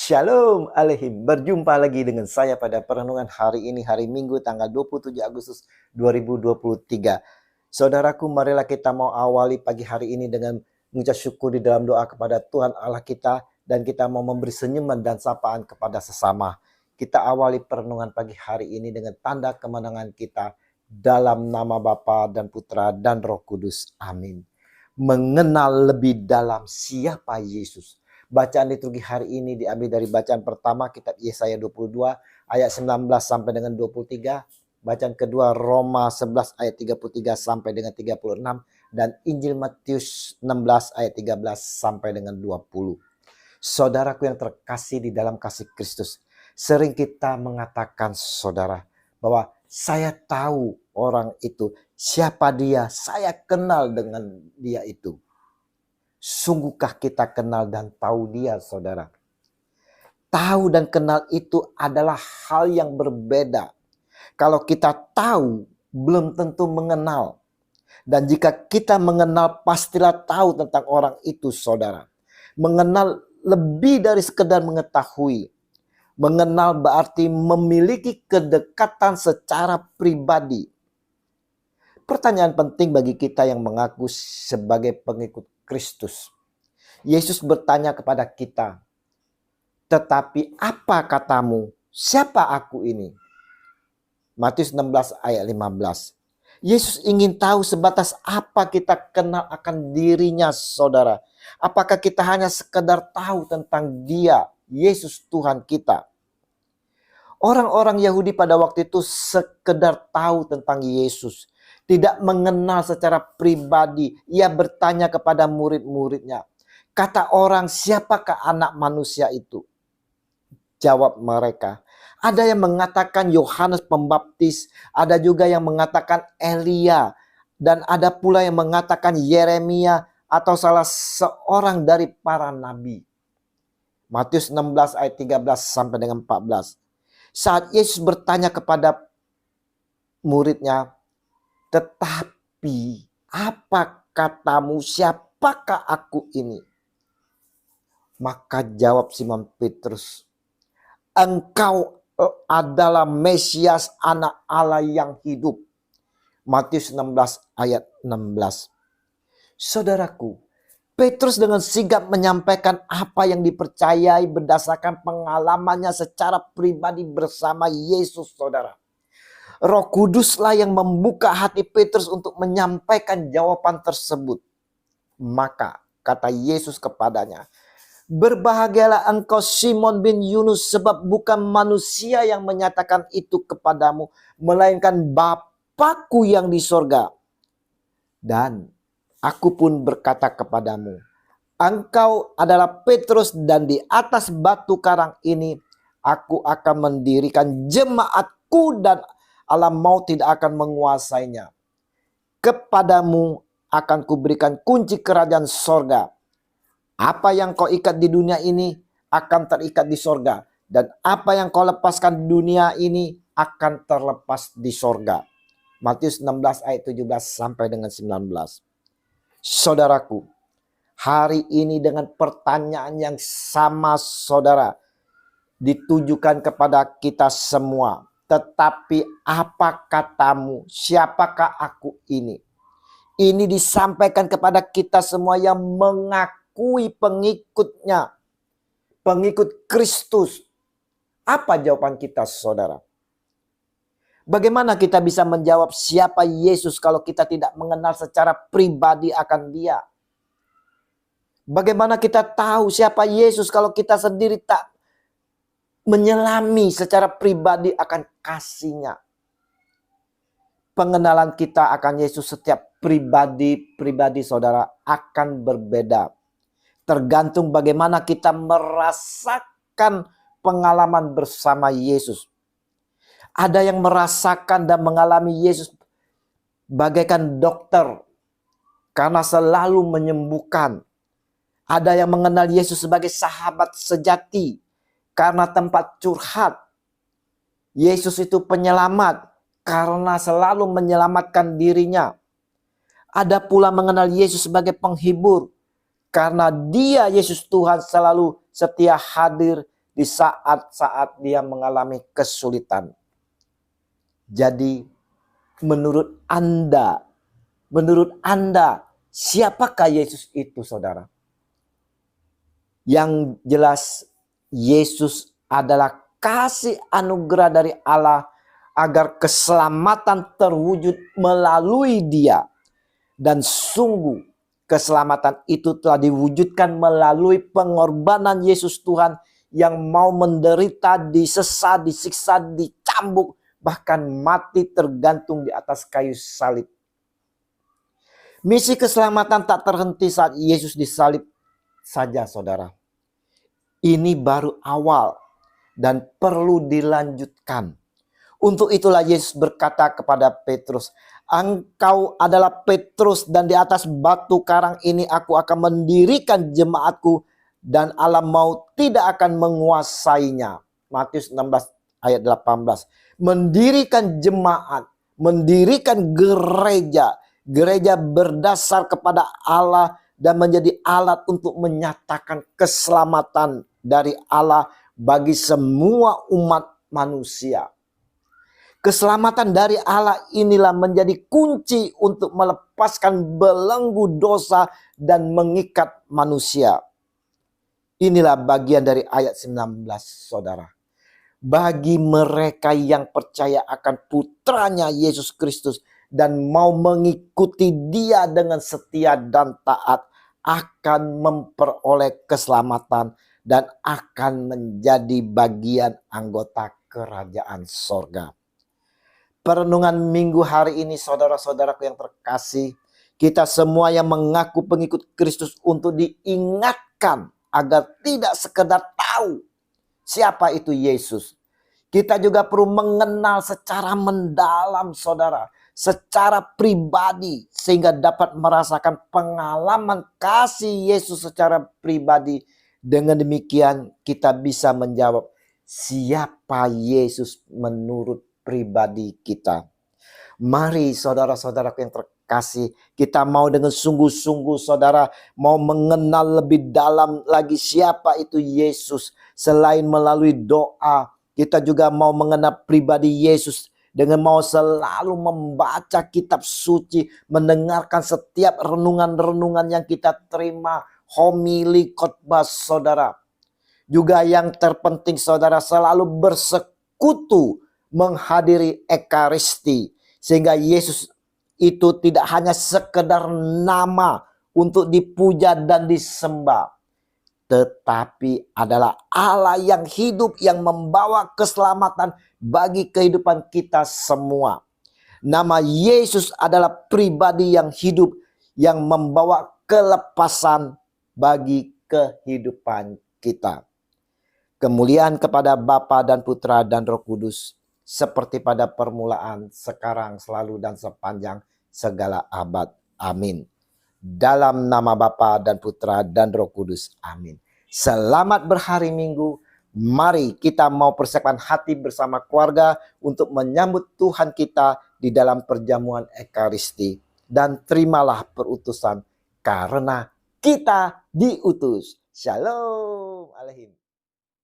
Shalom Alehim, berjumpa lagi dengan saya pada perenungan hari ini, hari Minggu tanggal 27 Agustus 2023. Saudaraku, marilah kita mau awali pagi hari ini dengan mengucap syukur di dalam doa kepada Tuhan Allah kita, dan kita mau memberi senyuman dan sapaan kepada sesama. Kita awali perenungan pagi hari ini dengan tanda kemenangan kita dalam nama Bapa dan Putra dan Roh Kudus. Amin. Mengenal lebih dalam siapa Yesus. Bacaan liturgi hari ini diambil dari bacaan pertama kitab Yesaya 22 ayat 19 sampai dengan 23. Bacaan kedua Roma 11 ayat 33 sampai dengan 36. Dan Injil Matius 16 ayat 13 sampai dengan 20. Saudaraku yang terkasih di dalam kasih Kristus. Sering kita mengatakan saudara bahwa saya tahu orang itu. Siapa dia? Saya kenal dengan dia itu. Sungguhkah kita kenal dan tahu dia, saudara? Tahu dan kenal itu adalah hal yang berbeda. Kalau kita tahu, belum tentu mengenal. Dan jika kita mengenal, pastilah tahu tentang orang itu, saudara. Mengenal lebih dari sekedar mengetahui. Mengenal berarti memiliki kedekatan secara pribadi. Pertanyaan penting bagi kita yang mengaku sebagai pengikut Kristus. Yesus bertanya kepada kita, tetapi apa katamu? Siapa aku ini? Matius 16 ayat 15. Yesus ingin tahu sebatas apa kita kenal akan dirinya, saudara. Apakah kita hanya sekedar tahu tentang dia, Yesus Tuhan kita? Orang-orang Yahudi pada waktu itu sekedar tahu tentang Yesus. Tidak mengenal secara pribadi. Ia bertanya kepada murid-muridnya. Kata orang, siapakah anak manusia itu? Jawab mereka. Ada yang mengatakan Yohanes Pembaptis. Ada juga yang mengatakan Elia. Dan ada pula yang mengatakan Yeremia atau salah seorang dari para nabi. Matius 16 ayat 13 sampai dengan 14. Saat Yesus bertanya kepada muridnya, tetapi apa katamu, siapakah aku ini? Maka jawab Simon Petrus, engkau adalah Mesias, anak Allah yang hidup. Matius 16 ayat 16. Saudaraku, Petrus dengan sigap menyampaikan apa yang dipercayai berdasarkan pengalamannya secara pribadi bersama Yesus, saudara. Roh Kuduslah yang membuka hati Petrus untuk menyampaikan jawaban tersebut. Maka kata Yesus kepadanya, berbahagialah engkau Simon bin Yunus, sebab bukan manusia yang menyatakan itu kepadamu, melainkan Bapa-Ku yang di sorga. Dan aku pun berkata kepadamu, engkau adalah Petrus, dan di atas batu karang ini aku akan mendirikan jemaatku, dan alam maut tidak akan menguasainya. Kepadamu akan kuberikan kunci kerajaan sorga. Apa yang kau ikat di dunia ini akan terikat di sorga. Dan apa yang kau lepaskan di dunia ini akan terlepas di sorga. Matius 16 ayat 17 sampai dengan 19. Saudaraku, hari ini dengan pertanyaan yang sama, saudara, ditujukan kepada kita semua. Tetapi apa katamu? Siapakah aku ini? Ini disampaikan kepada kita semua yang mengakui pengikutnya. Pengikut Kristus. Apa jawaban kita, saudara? Bagaimana kita bisa menjawab siapa Yesus kalau kita tidak mengenal secara pribadi akan dia? Bagaimana kita tahu siapa Yesus kalau kita sendiri tak menyelami secara pribadi akan kasih-Nya? Pengenalan kita akan Yesus setiap pribadi saudara akan berbeda. Tergantung bagaimana kita merasakan pengalaman bersama Yesus. Ada yang merasakan dan mengalami Yesus bagaikan dokter karena selalu menyembuhkan. Ada yang mengenal Yesus sebagai sahabat sejati karena tempat curhat. Yesus itu penyelamat karena selalu menyelamatkan dirinya. Ada pula mengenal Yesus sebagai penghibur karena dia, Yesus Tuhan, selalu setia hadir di saat-saat dia mengalami kesulitan. Jadi menurut Anda, siapakah Yesus itu, saudara? Yang jelas, Yesus adalah kasih anugerah dari Allah agar keselamatan terwujud melalui Dia. Dan sungguh keselamatan itu telah diwujudkan melalui pengorbanan Yesus Tuhan yang mau menderita, disesat, disiksa, dicambuk, bahkan mati tergantung di atas kayu salib. Misi keselamatan tak terhenti saat Yesus disalib saja, saudara. Ini baru awal dan perlu dilanjutkan. Untuk itulah Yesus berkata kepada Petrus, "Engkau adalah Petrus, dan di atas batu karang ini aku akan mendirikan jemaatku, dan alam maut tidak akan menguasainya." Matius 16 ayat 18. Mendirikan jemaat, mendirikan gereja. Gereja berdasar kepada Allah dan menjadi alat untuk menyatakan keselamatan dari Allah bagi semua umat manusia. Keselamatan dari Allah inilah menjadi kunci untuk melepaskan belenggu dosa dan mengikat manusia. Inilah bagian dari ayat 19, saudara. Bagi mereka yang percaya akan putranya Yesus Kristus dan mau mengikuti Dia dengan setia dan taat, akan memperoleh keselamatan dan akan menjadi bagian anggota kerajaan sorga. Perenungan minggu hari ini, saudara-saudaraku yang terkasih, kita semua yang mengaku pengikut Kristus untuk diingatkan agar tidak sekedar tahu siapa itu Yesus. Kita juga perlu mengenal secara mendalam, saudara, secara pribadi, sehingga dapat merasakan pengalaman kasih Yesus secara pribadi. Dengan demikian kita bisa menjawab, siapa Yesus menurut pribadi kita. Mari saudara-saudaraku yang terkasih, kita mau dengan sungguh-sungguh, saudara, mau mengenal lebih dalam lagi siapa itu Yesus. Selain melalui doa, kita juga mau mengenal pribadi Yesus dengan mau selalu membaca kitab suci, mendengarkan setiap renungan-renungan yang kita terima, homili, khotbah, saudara. Juga yang terpenting, saudara, selalu bersekutu menghadiri Ekaristi, sehingga Yesus itu tidak hanya sekedar nama untuk dipuja dan disembah, tetapi adalah Allah yang hidup, yang membawa keselamatan bagi kehidupan kita semua. Nama Yesus adalah pribadi yang hidup, yang membawa kelepasan bagi kehidupan kita. Kemuliaan kepada Bapa dan Putra dan Roh Kudus, seperti pada permulaan, sekarang, selalu, dan sepanjang segala abad. Amin. Dalam nama Bapa dan Putra dan Roh Kudus. Amin. Selamat berhari Minggu. Mari kita mau persiapkan hati bersama keluarga untuk menyambut Tuhan kita di dalam perjamuan Ekaristi. Dan terimalah perutusan karena kita diutus. Shalom Aleichem.